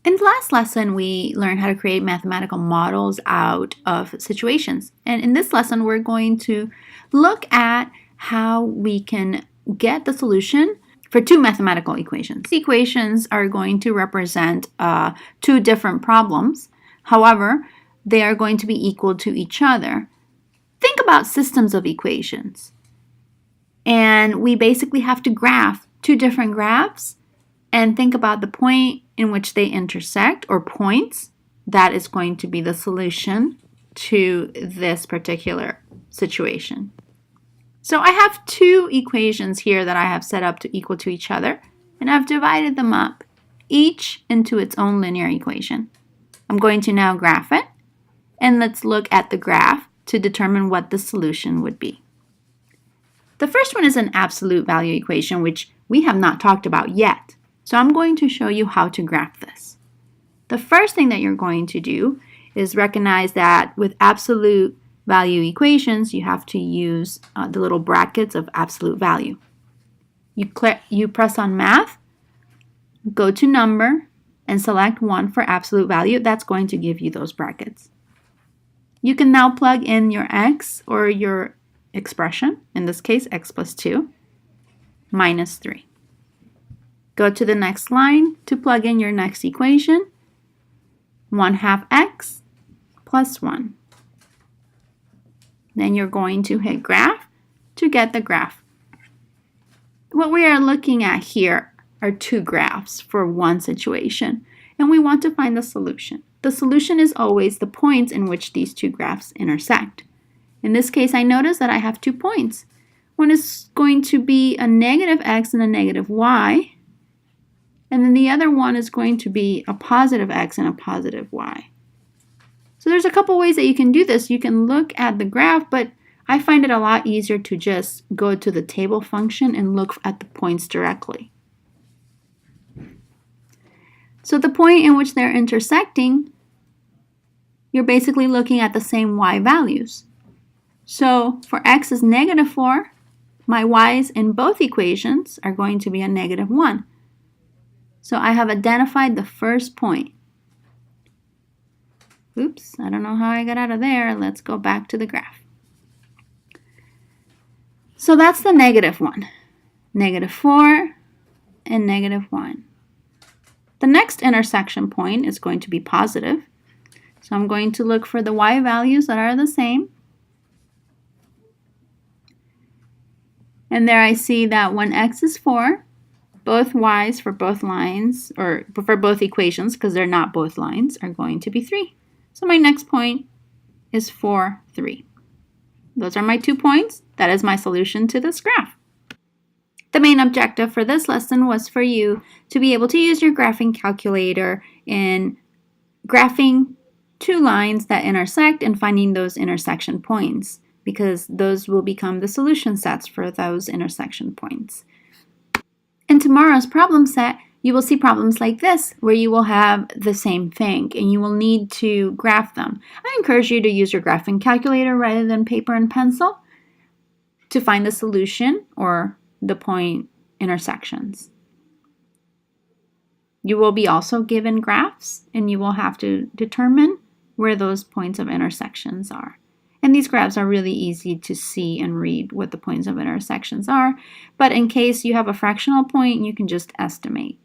In the last lesson, we learned how to create mathematical models out of situations. And in this lesson, we're going to look at how we can get the solution for two mathematical equations. These equations are going to represent two different problems. However, they are going to be equal to each other. Think about systems of equations. And we basically have to graph two different graphs and think about the point in which they intersect, or points. That is going to be the solution to this particular situation. So I have two equations here that I have set up to equal to each other, and I've divided them up, each into its own linear equation. I'm going to now graph it, and let's look at the graph to determine what the solution would be. The first one is an absolute value equation, which we have not talked about yet. So I'm going to show you how to graph this. The first thing that you're going to do is recognize that with absolute value equations, you have to use the little brackets of absolute value. You press on Math, go to Number, and select 1 for absolute value. That's going to give you those brackets. You can now plug in your x, or your expression, in this case x plus 2, minus 3. Go to the next line to plug in your next equation, 1/2 x plus 1. Then you're going to hit Graph to get the graph. What we are looking at here are two graphs for one situation, and we want to find the solution. The solution is always the points in which these two graphs intersect. In this case, I notice that I have 2 points. One is going to be a negative x and a negative y, and then the other one is going to be a positive x and a positive y. So there's a couple ways that you can do this. You can look at the graph, but I find it a lot easier to just go to the table function and look at the points directly. So the point in which they're intersecting, you're basically looking at the same y values. So for x is negative 4, my y's in both equations are going to be a negative 1. So I have identified the first point. Oops, I don't know how I got out of there. Let's go back to the graph. So that's the negative 1. Negative 4 and negative 1. The next intersection point is going to be positive. So I'm going to look for the y values that are the same. And there I see that when x is 4, both y's for both lines, or for both equations, because they're not both lines, are going to be 3. So my next point is 4, 3. Those are my 2 points. That is my solution to this graph. The main objective for this lesson was for you to be able to use your graphing calculator in graphing two lines that intersect and finding those intersection points, because those will become the solution sets for those intersection points. In tomorrow's problem set, you will see problems like this, where you will have the same thing and you will need to graph them. I encourage you to use your graphing calculator rather than paper and pencil to find the solution or the point intersections. You will be also given graphs, and you will have to determine where those points of intersections are. And these graphs are really easy to see and read what the points of intersections are. But in case you have a fractional point, you can just estimate.